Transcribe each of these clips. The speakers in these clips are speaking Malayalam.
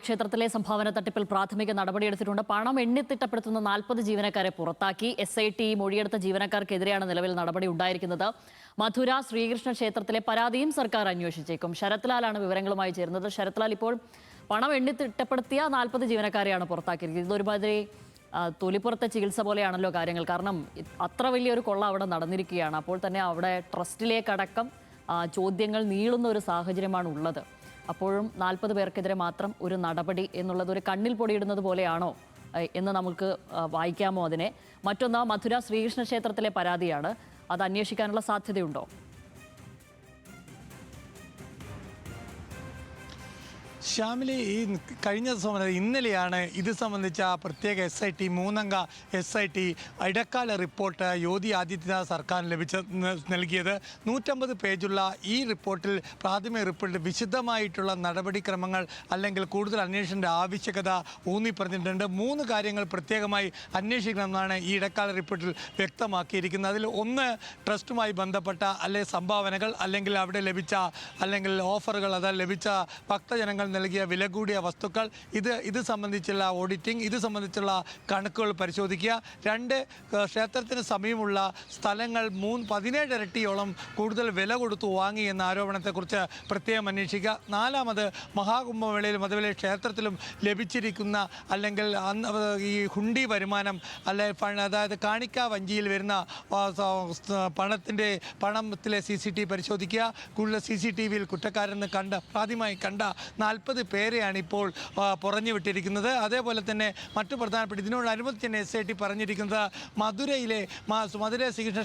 ക്ഷേത്രത്തിലെ സംഭാവന തട്ടിപ്പിൽ പ്രാഥമിക നടപടിയെടുത്തിട്ടുണ്ട്. പണം എണ്ണിത്തിട്ടപ്പെടുത്തുന്ന 40 ജീവനക്കാരെ പുറത്താക്കി. SIT മൊഴിയെടുത്ത ജീവനക്കാർക്കെതിരെയാണ് നിലവിൽ നടപടി ഉണ്ടായിരിക്കുന്നത്. മധുര ശ്രീകൃഷ്ണ ക്ഷേത്രത്തിലെ പരാതിയും സർക്കാർ അന്വേഷിച്ചേക്കും. ശരത്ലാലാണ് വിവരങ്ങളുമായി ചേരുന്നത്. ശരത്ലാൽ, ഇപ്പോൾ പണം എണ്ണിത്തിട്ടപ്പെടുത്തിയ 40 ജീവനക്കാരെയാണ് പുറത്താക്കിയിരിക്കുന്നത്. ഇതൊരുമാതിരി തൊലിപ്പുറത്തെ ചികിത്സ പോലെയാണല്ലോ കാര്യങ്ങൾ. കാരണം അത്ര വലിയൊരു കൊള്ള അവിടെ നടന്നിരിക്കുകയാണ്. അപ്പോൾ തന്നെ അവിടെ ട്രസ്റ്റിലേക്കടക്കം ചോദ്യങ്ങൾ നീളുന്ന ഒരു സാഹചര്യമാണ് ഉള്ളത്. അപ്പോഴും 40 പേർക്കെതിരെ മാത്രം ഒരു നടപടി എന്നുള്ളത് ഒരു കണ്ണിൽ പൊടിയിടുന്നത് പോലെയാണോ എന്ന് നമുക്ക് വായിക്കാമോ അതിനെ? മറ്റൊന്ന്, മധുര ശ്രീകൃഷ്ണ ക്ഷേത്രത്തിലെ പരാതിയാണ്. അത് അന്വേഷിക്കാനുള്ള സാധ്യതയുണ്ടോ? ശ്യാമിലി, ഈ കഴിഞ്ഞ ദിവസം ഇന്നലെയാണ് ഇത് സംബന്ധിച്ച പ്രത്യേക SIT 3-അംഗ SIT ഇടക്കാല റിപ്പോർട്ട് യോഗി ആദിത്യനാഥ് സർക്കാരിന് നൽകിയത്. 150 പേജുള്ള ഈ റിപ്പോർട്ടിൽ, പ്രാഥമിക റിപ്പോർട്ടിൽ വിശദമായിട്ടുള്ള നടപടിക്രമങ്ങൾ അല്ലെങ്കിൽ കൂടുതൽ അന്വേഷണത്തിൻ്റെ ആവശ്യകത ഊന്നി പറഞ്ഞിട്ടുണ്ട്. 3 കാര്യങ്ങൾ പ്രത്യേകമായി അന്വേഷിക്കണമെന്നാണ് ഈ ഇടക്കാല റിപ്പോർട്ടിൽ വ്യക്തമാക്കിയിരിക്കുന്നത്. അതിൽ ഒന്ന്, ട്രസ്റ്റുമായി ബന്ധപ്പെട്ട സംഭാവനകൾ അല്ലെങ്കിൽ അവിടെ ലഭിച്ച ഓഫറുകൾ, ലഭിച്ച ഭക്തജനങ്ങൾ നൽകിയ വില കൂടിയ വസ്തുക്കൾ, ഇത് സംബന്ധിച്ചുള്ള ഓഡിറ്റിംഗ്, ഇത് സംബന്ധിച്ചുള്ള കണക്കുകൾ പരിശോധിക്കുക. 2, ക്ഷേത്രത്തിന് സമീപമുള്ള സ്ഥലങ്ങൾ 17 ഇരട്ടിയോളം കൂടുതൽ വില കൊടുത്തു വാങ്ങി എന്ന ആരോപണത്തെക്കുറിച്ച് പ്രത്യേകം അന്വേഷിക്കുക. 4, മഹാകുംഭമേളയിലും അതുപോലെ ക്ഷേത്രത്തിലും ലഭിച്ചിരിക്കുന്ന ഈ ഹുണ്ടി വരുമാനം, അതായത് കാണിക്ക വഞ്ചിയിൽ വരുന്ന പണത്തിലെ CCTV പരിശോധിക്കുക. കൂടുതൽ CCTVയിൽ കുറ്റക്കാരെന്ന് പ്രാഥമികമായി കണ്ട 40 പേരെയാണ് ഇപ്പോൾ പുറഞ്ഞു വിട്ടിരിക്കുന്നത്. അതേപോലെ തന്നെ മറ്റു പ്രധാനപ്പെട്ട ഇതിനോടനുബന്ധിച്ച് തന്നെ SIT പറഞ്ഞിരിക്കുന്നത് മധുര ശ്രീകൃഷ്ണ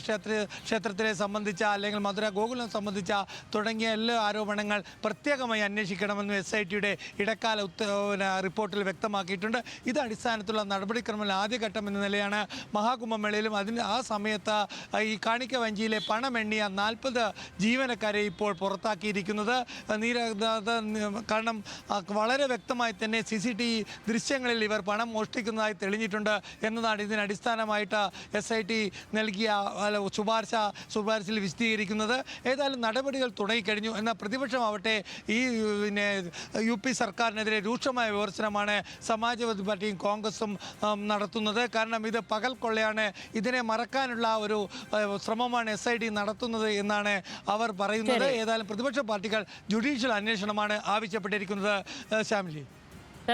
ക്ഷേത്രത്തിലെ സംബന്ധിച്ച മധുര ഗോകുലം സംബന്ധിച്ച തുടങ്ങിയ എല്ലാ ആരോപണങ്ങൾ പ്രത്യേകമായി അന്വേഷിക്കണമെന്ന് SITയുടെ ഇടക്കാല റിപ്പോർട്ടിൽ വ്യക്തമാക്കിയിട്ടുണ്ട്. ഇത് അടിസ്ഥാനത്തിലുള്ള നടപടിക്രമങ്ങൾ ആദ്യഘട്ടം എന്ന നിലയാണ് മഹാകുംഭമേളയിലും ആ സമയത്ത് ഈ കാണിക്ക വഞ്ചിയിലെ പണം എണ്ണിയ 40 ജീവനക്കാരെ ഇപ്പോൾ പുറത്താക്കിയിരിക്കുന്നത്. കാരണം വളരെ വ്യക്തമായി തന്നെ CCTV ദൃശ്യങ്ങളിൽ ഇവർ പണം മോഷ്ടിക്കുന്നതായി തെളിഞ്ഞിട്ടുണ്ട് എന്നതാണ് ഇതിനടിസ്ഥാനമായിട്ട് SIT നൽകിയ ശുപാർശയിൽ വിശദീകരിക്കുന്നത്. ഏതായാലും നടപടികൾ തുടങ്ങിക്കഴിഞ്ഞു. എന്നാൽ പ്രതിപക്ഷമാവട്ടെ ഈ UP സർക്കാരിനെതിരെ രൂക്ഷമായ വിമർശനമാണ് സമാജ്വാദി പാർട്ടിയും കോൺഗ്രസും നടത്തുന്നത്. കാരണം ഇത് പകൽ കൊള്ളയാണ്, ഇതിനെ മറക്കാനുള്ള ഒരു ശ്രമമാണ് SIT നടത്തുന്നത് എന്നാണ് അവർ പറയുന്നത്. ഏതായാലും പ്രതിപക്ഷ പാർട്ടികൾ ജുഡീഷ്യൽ അന്വേഷണമാണ് ആവശ്യപ്പെട്ടിരിക്കുന്നത്. ശ്യാമിലി.